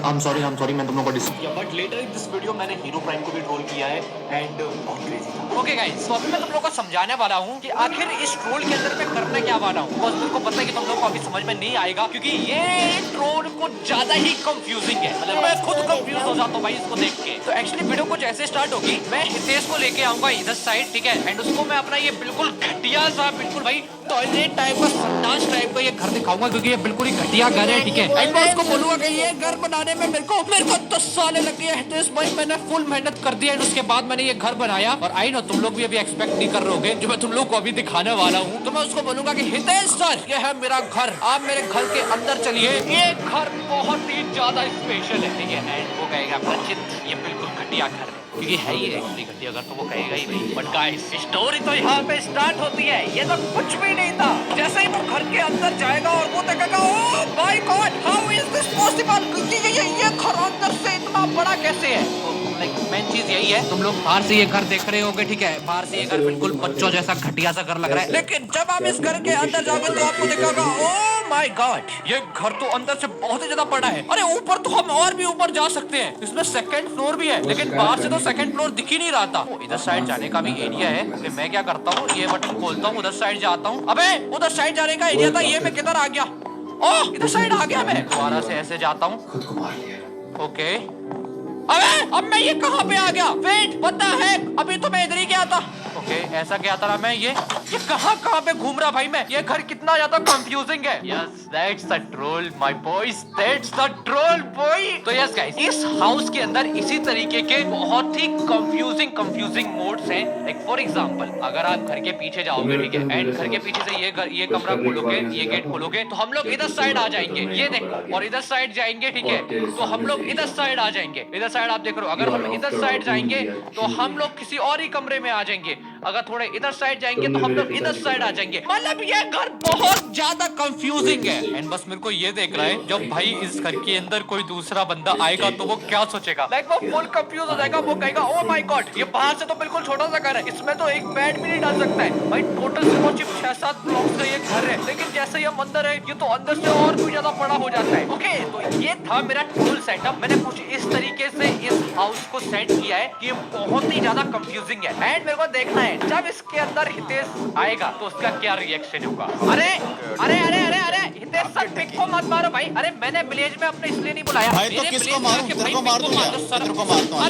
I'm sorry, मैं तुम लोगों को डिस्टर्ब किया, but later in this video मैंने हीरो प्राइम को भी ट्रोल किया है एंड बहुत क्रेजी था। ओके गाइस, तो अभी मैं तुम लोगों को समझाने वाला हूँ कि आखिर इस ट्रोल के अंदर मैं करने क्या वाला हूँ। बस तुमको पता है कि तुम लोगों को अभी समझ में नहीं आएगा क्योंकि ये ट्रोल कुछ ज्यादा ही कंफ्यूजिंग है, मतलब मैं खुद कंफ्यूज हो जाता हूँ भाई इसको देख के। तो एक्चुअली वीडियो कुछ ऐसे स्टार्ट होगी, मैं हितेश को लेके आऊंगा इधर साइड, ठीक है, एंड उसको मैं अपना ये बिल्कुल घटिया सा बिल्कुल भाई टॉयलेट टाइप का, संडास टाइप का ये घर दिखाऊंगा, क्योंकि ये बिल्कुल ही घटिया घर है, ठीक है। एंड मैं उसको बोलूंगा कि ये घर बनाने में मेरे को 10 साल लग गए हैं। तो भाई मैंने फुल मेहनत कर दी है, उसके बाद मैंने ये घर बनाया। और आई नो तुम लोग भी अभी एक्सपेक्ट नहीं कर रहे होगे जो मैं तुम लोग को अभी दिखाने वाला हूँ। तो मैं उसको बोलूंगा कि हितेश सर, ये है मेरा घर, आप मेरे घर के अंदर चलिए। ये घर बहुत ही ज्यादा स्पेशल है, ठीक है। एंड वो कहेगा प्रचित ये बिल्कुल घटिया घर है, क्योंकि है ही एक्चुअली घटिया घर, तो वो कहेगा ही नहीं। बट गाइस स्टोरी तो यहाँ पे स्टार्ट होती है। ये तो कुछ भी नहीं था। जैसे ही वो घर के अंदर जाएगा और वो देखेगा, oh my God, how is this possible, ये घर अंदर से इतना बड़ा कैसे है। लाइक मेन चीज यही है, तुम लोग बाहर से ये घर देख रहे होगे, ठीक है। बाहर से ये घर बिल्कुल बच्चों जैसा घटिया सा घर लग रहा है, लेकिन जब आप इस घर के अंदर जाओगे तो आपको दिखेगा, ओह माय गॉड, ये घर तो अंदर से बहुत ही ज्यादा बड़ा है। अरे ऊपर तो हम और भी ऊपर जा सकते हैं, इसमें सेकंड फ्लोर भी है, लेकिन बाहर से तो सेकंड फ्लोर दिख ही नहीं रहा था। इधर साइड जाने का भी एरिया है। तो मैं क्या करता हूँ, ये बटन खोलता हूँ, उधर साइड जाता हूँ। अबे उधर साइड जाने का एरिया था, ये मैं किधर आ गया? ओह इधर साइड आ गया मैं। दोबारा से ऐसे जाता हूँ, ओके। अबे अब मैं ये कहाँ पे आ गया? वेट, पता है अभी तो मैं इधर ही गया था। ओके ऐसा क्या था मैं, ये कहाँ पे घूम रहा भाई मैं? ये घर कितना ज्यादा कंफ्यूजिंग है। Yes that's the troll my boys, that's the troll boy. तो यस गाइस, इस हाउस के अंदर इसी तरीके के बहुत ही कंफ्यूजिंग मोड्स हैं। लाइक फॉर एग्जांपल, अगर आप घर के पीछे जाओगे, ठीक है, एंड घर के पीछे से ये कमरा खोलोगे, ये गेट खोलोगे, तो हम लोग इधर साइड आ जाएंगे, ये देखो, और इधर साइड जाएंगे, ठीक है, तो हम लोग इधर साइड आ जाएंगे। इधर साइड आप देख रहे हो, अगर हम इधर साइड जाएंगे तो हम लोग किसी और ही कमरे में आ जाएंगे। अगर थोड़े इधर साइड जाएंगे तो हम लोग इधर साइड आ जाएंगे। मतलब ये घर बहुत ज्यादा कंफ्यूजिंग है। एंड बस मेरे को ये देख रहा है, जब भाई इस घर के अंदर कोई दूसरा बंदा आएगा तो वो क्या सोचेगा। लाइक वो फुल कंफ्यूज हो जाएगा, वो कहेगा ओह माय गॉड, ये बाहर से तो बिल्कुल छोटा सा घर है, इसमें तो एक बेड भी नहीं डाल सकता है। भाई टोटल से वो सिर्फ 6-7 ब्लॉक्स का ये घर है, लेकिन जैसे ही हम अंदर है, ये तो अंदर से और भी ज्यादा बड़ा हो जाता है। ओके तो ये था मेरा टूल सेटअप। मैंने कुछ इस तरीके से इस हाउस को सेट किया है कि बहुत ही ज्यादा कंफ्यूजिंग है। एंड मेरे को देखना है जब इसके अंदर हितेश आएगा तो उसका क्या रिएक्शन होगा। अरे अरे अरे अरे अरे हितेश सर, पिक को मत मारो भाई। अरे मैंने विलेज में अपने इसलिए नहीं बुलाया भाई, तो किसको मारूं? तेरे को मार दूं क्या? तेरे को मारता हूं।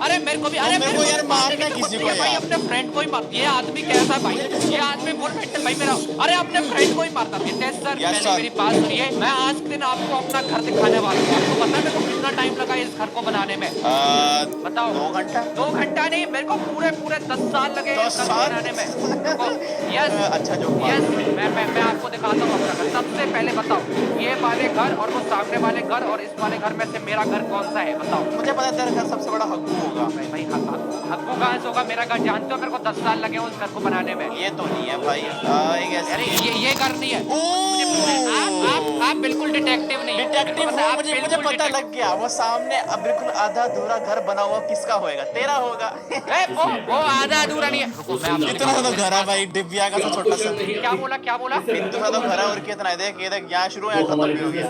अरे मेरे को भी, अरे मेरे को यार मारना किसी को भाई, अपने फ्रेंड को ही मार। ये आदमी कैसा भाई, ये आदमी फुल मेंटल भाई मेरा। अरे अपने फ्रेंड को ही मारता। हितेश सर मैंने मेरी बात सुनिए, मैं आज के दिन आपको अपना घर दिखाने वाला हूँ। आपको पता है मेरे को कितना टाइम लगा इस घर को बनाने में? बताओ। 2 घंटा? 2 घंटा नहीं, मेरे को पूरे 10 साल लगे इस घर को बनाने में। यस अच्छा जो यस मैं आपको दिखाता हूँ अपना घर। सबसे पहले बताओ, ये वाले घर और वो सामने वाले घर और इस वाले घर में से मेरा घर कौन सा है बताओ। मुझे पता है तेरा घर सबसे बड़ा हक्कू होगा। भाई हक्कू कहाँ से होगा? मेरा घर जानते हो, मेरे को 10 साल लगे उस घर को बनाने में। ये तो नहीं है भाई, अरे ये घर नहीं है। आप बिल्कुल डिटेक्टिव नहीं है। डिटेक्टिव मुझे पता लग गया। वो सामने अब बिल्कुल आधा अधूरा घर बना हुआ किसका होएगा? तेरा होगा। वो आधा अधूरा नहीं है। इतना सा तो घर है भाई, दिव्या का तो छोटा सा। क्या बोला? बिंदु सा तो घर है और कितना है, देख ये देख, यहाँ शुरू यहाँ खत्म भी हो गया।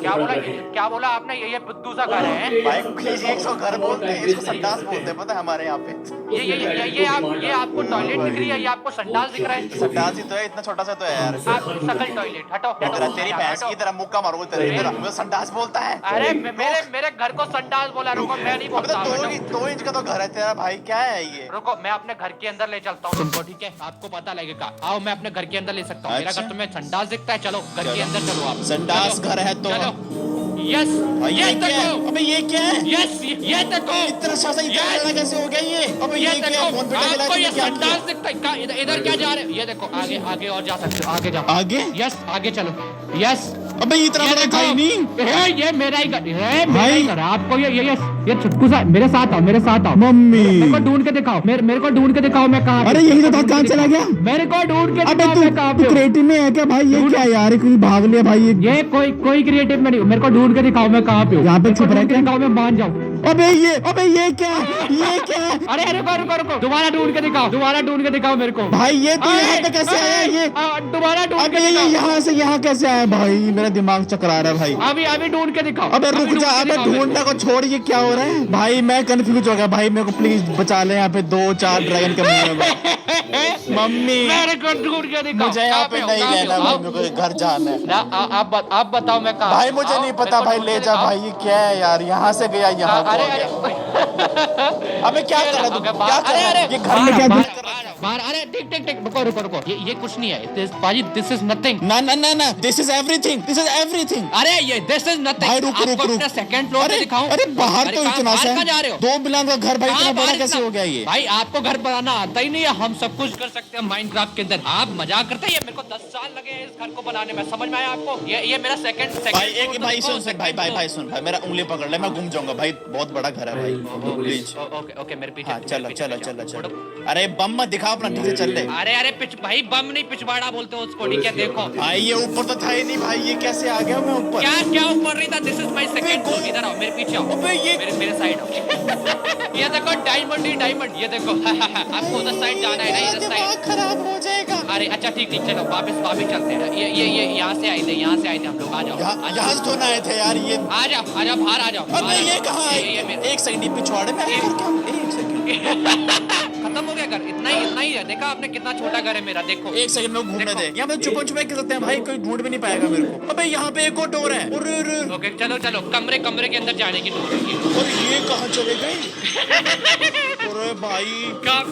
क्या बोला आपने? ये बुद्धू सा घर है भाई। प्लीज 100 घर बोलते हैं, इसको संडास बोलते हैं, पता है हमारे यहाँ पे। ये आपको टॉयलेट दिख रही है, ये आपको संडास दिख रहा है? संडास ही तो है, इतना छोटा सा तो है यार। सकल टॉयलेट हटो। तेरी भैंस की तरह मुक्का मारो तेरे, वो संडास बोलता है। अरे मेरे घर को संडास बोला। रुको मैं नहीं बोलता। 2 इंच का तो घर है तेरा भाई, क्या है ये? रुको मैं अपने घर के अंदर ले चलता हूँ तुमको, ठीक है? आपको पता लगेगा। आओ मैं अपने घर के अंदर ले सकता हूँ। मेरा घर तुम्हें संडास दिखता है? चलो घर के अंदर चलो आप। संडास घर है तो यस ये देखो। अबे ये क्या है? यस ये देखो। इतना सा इतना कैसे हो गया ये? अबे ये क्या? फोन पे आपको ये संडास दिखता है? इधर क्या जा रहे हो? ये देखो आगे और जा सकते हो। आगे जाओ। आगे? यस आगे चलो। यस अबे इतना बड़ा था ही नहीं है। ये मेरा ही घर है, मेरा ही घर है। आपको ये छुटकू सा मेरे साथ आओ। मम्मी मेरे को ढूंढ के दिखाओ, मेरे को ढूंढ के दिखाओ मैं कहाँ। अरे यही तो था, कहाँ चला गया? मेरे को ढूंढ के दिखाओ मैं कहाँ पे। क्रिएटिव में है क्या भाई? ये क्या यार, कोई भाग लिया भाई। ये कोई क्रिएटिव में नहीं। मेरे को ढूंढ के दिखाओ मैं कहाँ पे हूँ। यहाँ पे छुप रहा है क्या? दिखाओ मैं मान जाऊँ। अबे ये क्या? अरे रुको दोबारा ढूंढ के दिखाओ मेरे को। भाई ये तो यहाँ पे कैसे आया ये? दोबारा ढूंढ के दिखाओ। यहाँ से यहाँ कैसे आया भाई? मेरा दिमाग चकरा रहा है भाई। अभी ढूंढ के दिखाओ। अबे रुक जा, अबे ढूंढने को छोड़, ये क्या हो रहा है भाई? मैं कंफ्यूज हो गया भाई, मेरे को प्लीज बचा ले। यहाँ पे 2-4 ड्रैगन के मुंह में। मम्मी मेरे को ढूंढ के दिखाओ। मुझे यहाँ पे नहीं रहना, मेरे को घर जाना है। आप बताओ मैं कहाँ? भाई मुझे नहीं पता भाई, ले जा भाई। ये क्या है यार? यहाँ से गया यहाँ। अरे अबे क्या कर रहा तू? क्या कर रहा है? ये घर में क्या बाहर। अरे टिक टिक टिक, रुको रुको रुको, ये कुछ नहीं है पाजी, दिस इज नथिंग। ना ना ना ना, this is everything, this is everything. अरे ये दिस इज नथिंग। भाई रुक रुक रुक, सेकंड फ्लोर पे दिखाऊं? अरे बाहर तो इतना सा जा रहे हो? 2 बिलियन का घर भाई, इतना बड़ा बाहर कैसे इतना? हो गया ये? भाई आपको घर बनाना आता ही नहीं है, हम सब कुछ कर सकते हैं माइनक्राफ्ट के अंदर। आप मजाक करते हैं, ये मेरे को 10 साल लगे हैं इस घर को बनाने में, समझ में आया आपको? ये मेरा सेकंड भाई एक भाई सुन सुन भाई भाई भाई सुन भाई, मेरा उंगली पकड़ ले, मैं घूम जाऊंगा भाई, बहुत बड़ा घर है भाई, प्लीज। ओके ओके, मेरे पीछे। हाँ चलो चलो चलो चलो। अरे बम मत दिखा अपना, ठीक है चल ले। अरे अरे पिच भाई, बम नहीं पिछवाड़ा बोलते हो उसको, ठीक है? देखो भाई ये ऊपर तो था ही नहीं भाई, ये कैसे आ गया मैं ऊपर? क्या क्या ऊपर नहीं था? This is my second floor. इधर आओ, मेरे पीछे आओ, अबे ये मेरे साइड आओ। ये देखो डायमंड ही डायमंड, ये देखो। आपको उधर साइड जाना है ना, इधर साइड खराब हो जाएगा। अरे अच्छा ठीक ठीक, चलो वापस चलते हैं। ये यहाँ से आए थे हम लोग। आ जाओ यहाँ से तो ना आए थे यार ये। आ जाओ बाहर आ जाओ। अबे ये कहाँ है? एक सेकंड, पिछवाड़े में एक सेकंड। खत्म हो गया घर, इतना ही है। देखा आपने कितना छोटा घर है मेरा? देखो एक सेकंड में घूमने दे, यहाँ पे छुपन छुपे कर सकते हैं भाई, कोई ढूंढ भी नहीं पाएगा मेरे को। अबे यहाँ पे एक और डोर है। ओके चलो चलो, कमरे के अंदर जाने की डोर। और ये कहाँ चले गए? अरे भाई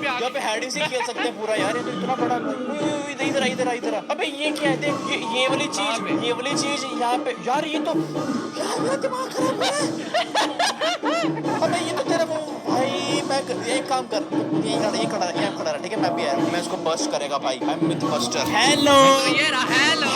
यहाँ पे हैडी से खेल सकते हैं पूरा यार, ये तो इतना बड़ा। इधर इधर। अबे ये क्या है? देख ये वाली चीज यहाँ पे यार, ये तो यार मेरा दिमाग खराब है। अबे ये तो तेरा वो भाई, मैं एक काम कर, ये खड़ा रहा, ठीक है? मैं भी आया, मैं इसको बस्ट करेगा भाई, I am myth buster. Hello ये रहा, हेलो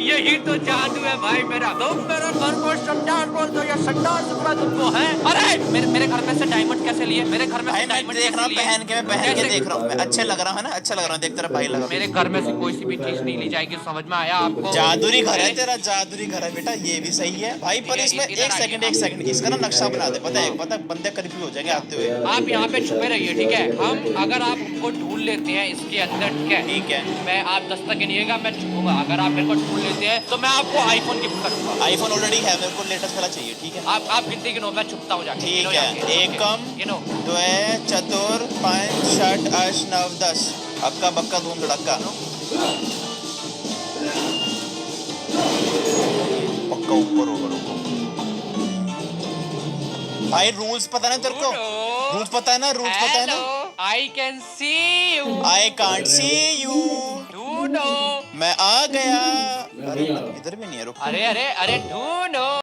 यही तो जादू है भाई मेरा। तुम मेरे घर को संडास बोल दो या संडास सुपरा तुमको है? अरे मेरे घर में से डायमंड कैसे लिए? मेरे घर में से डायमंड देख रहा हूँ, पहन के देख रहा हूँ मैं, अच्छा लग रहा है ना? अच्छा लग रहा है, देख तेरा भाई लगा। मेरे घर में से कोई सी भी चीज नहीं ली जाएगी, समझ में आया आपको? जादुरी घर है तेरा, जादुरी घर है बेटा, ये भी सही है भाई। पर इसमें एक सेकंड इसका ना नक्शा बना दे, पता है बंदे करीबी हो जाएंगे आते हुए। आप यहाँ पे छुपे रहिए, ठीक है? हम अगर आप हमको ढूंढ लेते हैं इसके अंदर, ठीक है? मैं आप दस्तक गिनिएगा, मैं छुपूंगा। अगर आप मेरे को ढूंढ लेते हैं तो मैं आपको आईफोन गिफ्ट करूंगा। आईफोन ऑलरेडी है, मेरे को लेटेस्ट वाला चाहिए, ठीक है? आप गिनती गिनो, मैं छुपता हूँ जाके। ठीक है, एकम गिनो। द्वे चतुर 5 6 8 9 10, अक्का बक्का धूम धड़क्का। पक्का ऊपर होगा। भाई रूल्स पता है तेरे को? रूल्स पता है ना? I can see you. I can't see you. ढूंढो। मैं आ गया। अरे इधर भी नहीं है, रुक। अरे